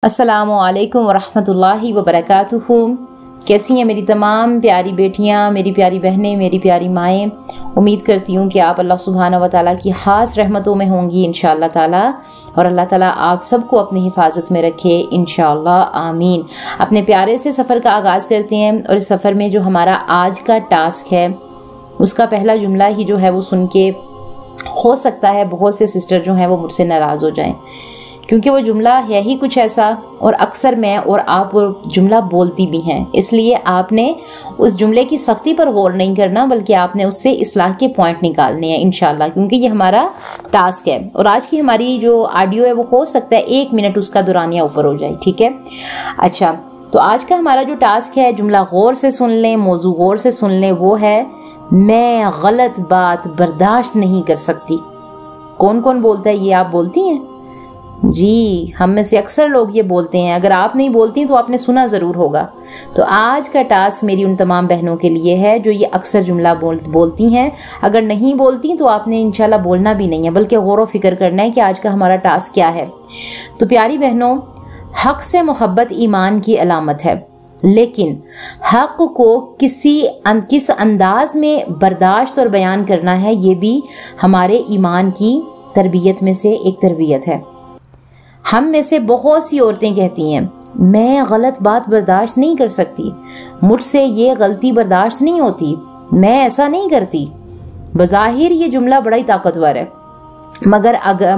अस्सलामु अलैकुम वरहमतुल्लाहि वबरकातुहू। कैसी हैं मेरी तमाम प्यारी बेटियां, मेरी प्यारी बहनें, मेरी प्यारी माएँ। उम्मीद करती हूँ कि आप अल्लाह सुब्हानहू व तआला की ख़ास रहमतों में होंगी इंशाअल्लाह ताला, और अल्लाह ताला आप सबको अपनी हिफाजत में रखे इंशाअल्लाह आमीन। अपने प्यारे से सफ़र का आगाज़ करते हैं, और इस सफ़र में जो हमारा आज का टास्क है उसका पहला जुमला ही जो है वो सुन के हो सकता है बहुत से सिस्टर जो हैं वो मुझसे नाराज़ हो जाएं, क्योंकि वो जुमला है ही कुछ ऐसा, और अक्सर मैं और आप वो जुमला बोलती भी हैं। इसलिए आपने उस जुमले की सख्ती पर गौर नहीं करना, बल्कि आपने उससे इस्लाह के पॉइंट निकालने हैं इंशाल्लाह, क्योंकि ये हमारा टास्क है। और आज की हमारी जो ऑडियो है वो हो सकता है 1 मिनट उसका दुरानिया ऊपर हो जाए, ठीक है। अच्छा, तो आज का हमारा जो टास्क है, जुमला गौर से सुन लें, मौजू गौर से सुन लें, वो है मैं गलत बात बर्दाश्त नहीं कर सकती। कौन कौन बोलता है ये? आप बोलती हैं जी, हम में से अक्सर लोग ये बोलते हैं। अगर आप नहीं बोलती तो आपने सुना ज़रूर होगा। तो आज का टास्क मेरी उन तमाम बहनों के लिए है जो ये अक्सर जुमला बोलती हैं। अगर नहीं बोलती तो आपने इंशाल्लाह बोलना भी नहीं है, बल्कि गौर व फिक्र करना है कि आज का हमारा टास्क क्या है। तो प्यारी बहनों, हक़ से मोहब्बत ईमान की अलामत है, लेकिन हक़ को किस अंदाज में बर्दाश्त और बयान करना है, ये भी हमारे ईमान की तरबियत में से एक तरबियत है। हम में से बहुत सी औरतें कहती हैं मैं गलत बात बर्दाश्त नहीं कर सकती, मुझसे ये गलती बर्दाश्त नहीं होती, मैं ऐसा नहीं करती। बज़ाहिर ये जुमला बड़ा ही ताकतवर है,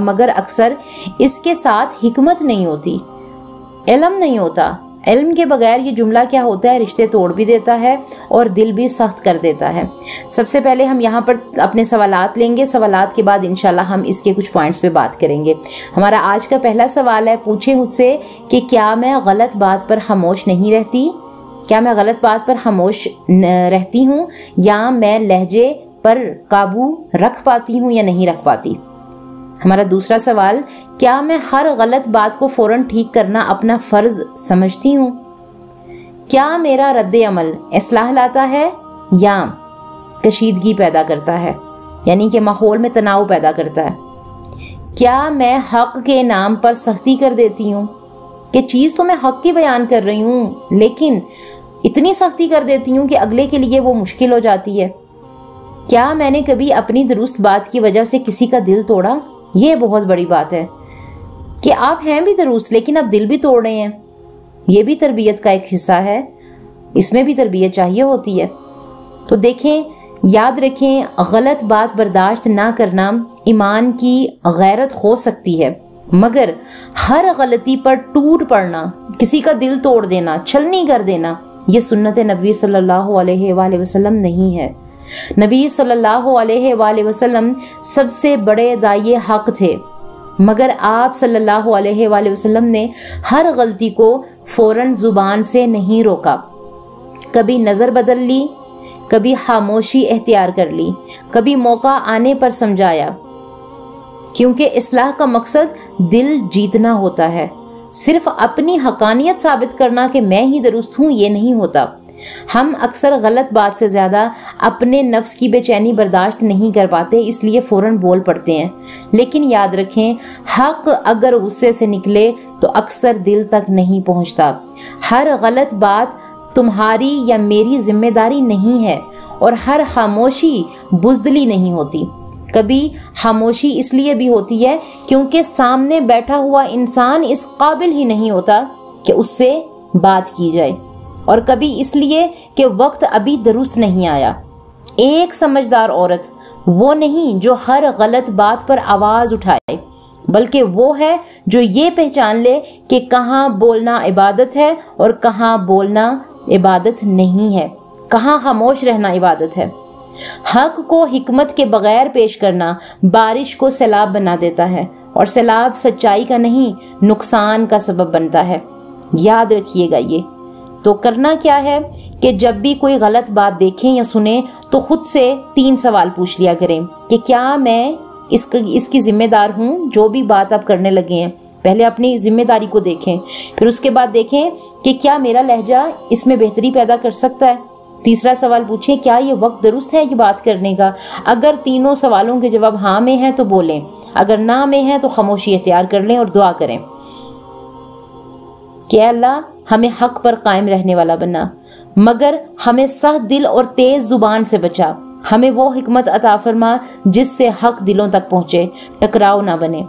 मगर अक्सर इसके साथ हिकमत नहीं होती, इल्म नहीं होता। इल्म के बगैर ये जुमला क्या होता है, रिश्ते तोड़ भी देता है और दिल भी सख्त कर देता है। सबसे पहले हम यहाँ पर अपने सवालात लेंगे, सवालात के बाद इंशाल्लाह हम इसके कुछ पॉइंट्स पे बात करेंगे। हमारा आज का पहला सवाल है, पूछे मुझसे कि क्या मैं गलत बात पर खामोश नहीं रहती? क्या मैं गलत बात पर खामोश रहती हूँ, या मैं लहजे पर काबू रख पाती हूँ या नहीं रख पाती? हमारा दूसरा सवाल, क्या मैं हर गलत बात को फौरन ठीक करना अपना फर्ज समझती हूँ? क्या मेरा रद्द अमल इस्लाह लाता है या कशीदगी पैदा करता है, यानी कि माहौल में तनाव पैदा करता है? क्या मैं हक के नाम पर सख्ती कर देती हूँ कि चीज़ तो मैं हक की बयान कर रही हूँ, लेकिन इतनी सख्ती कर देती हूँ कि अगले के लिए वो मुश्किल हो जाती है? क्या मैंने कभी अपनी दुरुस्त बात की वजह से किसी का दिल तोड़ा? ये बहुत बड़ी बात है कि आप हैं भी दुरुस्त लेकिन आप दिल भी तोड़ रहे हैं। ये भी तरबियत का एक हिस्सा है, इसमें भी तरबियत चाहिए होती है। तो देखें, याद रखें, गलत बात बर्दाश्त ना करना ईमान की गैरत हो सकती है, मगर हर गलती पर टूट पड़ना, किसी का दिल तोड़ देना, छलनी कर देना, ये सुन्नत नबी सल्लल्लाहु अलैहि वसल्लम नहीं है। नबी सल्लल्लाहु अलैहि वसल्लम सबसे बड़े दाई हक थे, मगर आप सल्लल्लाहु अलैहि वसल्लम ने हर गलती को फौरन जुबान से नहीं रोका। कभी नज़र बदल ली, कभी खामोशी एख्तियार कर ली, कभी मौका आने पर समझाया, क्योंकि इस्लाह का मकसद दिल जीतना होता है। सिर्फ अपनी हकानियत साबित करना कि मैं ही दुरुस्त हूँ, ये नहीं होता। हम अक्सर गलत बात से ज़्यादा अपने नफ्स की बेचैनी बर्दाश्त नहीं कर पाते, इसलिए फ़ौरन बोल पड़ते हैं। लेकिन याद रखें, हक़ अगर गुस्से से निकले तो अक्सर दिल तक नहीं पहुँचता। हर गलत बात तुम्हारी या मेरी जिम्मेदारी नहीं है, और हर खामोशी बुज़दिली नहीं होती। कभी खामोशी इसलिए भी होती है क्योंकि सामने बैठा हुआ इंसान इस काबिल ही नहीं होता कि उससे बात की जाए, और कभी इसलिए कि वक्त अभी दुरुस्त नहीं आया। एक समझदार औरत वो नहीं जो हर गलत बात पर आवाज़ उठाए, बल्कि वो है जो ये पहचान ले कि कहाँ बोलना इबादत है और कहाँ बोलना इबादत नहीं है, कहाँ खामोश रहना इबादत है। हक को हिकमत के बगैर पेश करना बारिश को सैलाब बना देता है, और सैलाब सच्चाई का नहीं नुकसान का सबब बनता है। याद रखिएगा ये। तो करना क्या है कि जब भी कोई गलत बात देखें या सुने तो खुद से 3 सवाल पूछ लिया करें कि क्या मैं इसकी जिम्मेदार हूँ। जो भी बात आप करने लगे हैं, पहले अपनी जिम्मेदारी को देखें, फिर उसके बाद देखें कि क्या मेरा लहजा इसमें बेहतरी पैदा कर सकता है। तीसरा सवाल पूछें, क्या ये वक्त दुरुस्त है ये बात करने का? अगर तीनों सवालों के जवाब हाँ में हैं तो बोलें, अगर ना में है तो खामोशी इख्तियार कर लें और दुआ करें। کہ اے اللہ ہمیں حق پر قائم رہنے والا بنا، مگر ہمیں سخت دل اور تیز زبان سے بچا، ہمیں وہ حکمت عطا فرما جس سے حق دلوں تک پہنچے، ٹکراؤ نہ بنے۔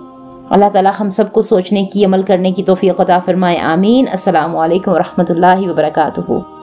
اللہ تعالیٰ ہم سب کو سوچنے کی، عمل کرنے کی توفیق عطا فرمائے، آمین۔ السلام علیکم ورحمۃ اللہ وبرکاتہ۔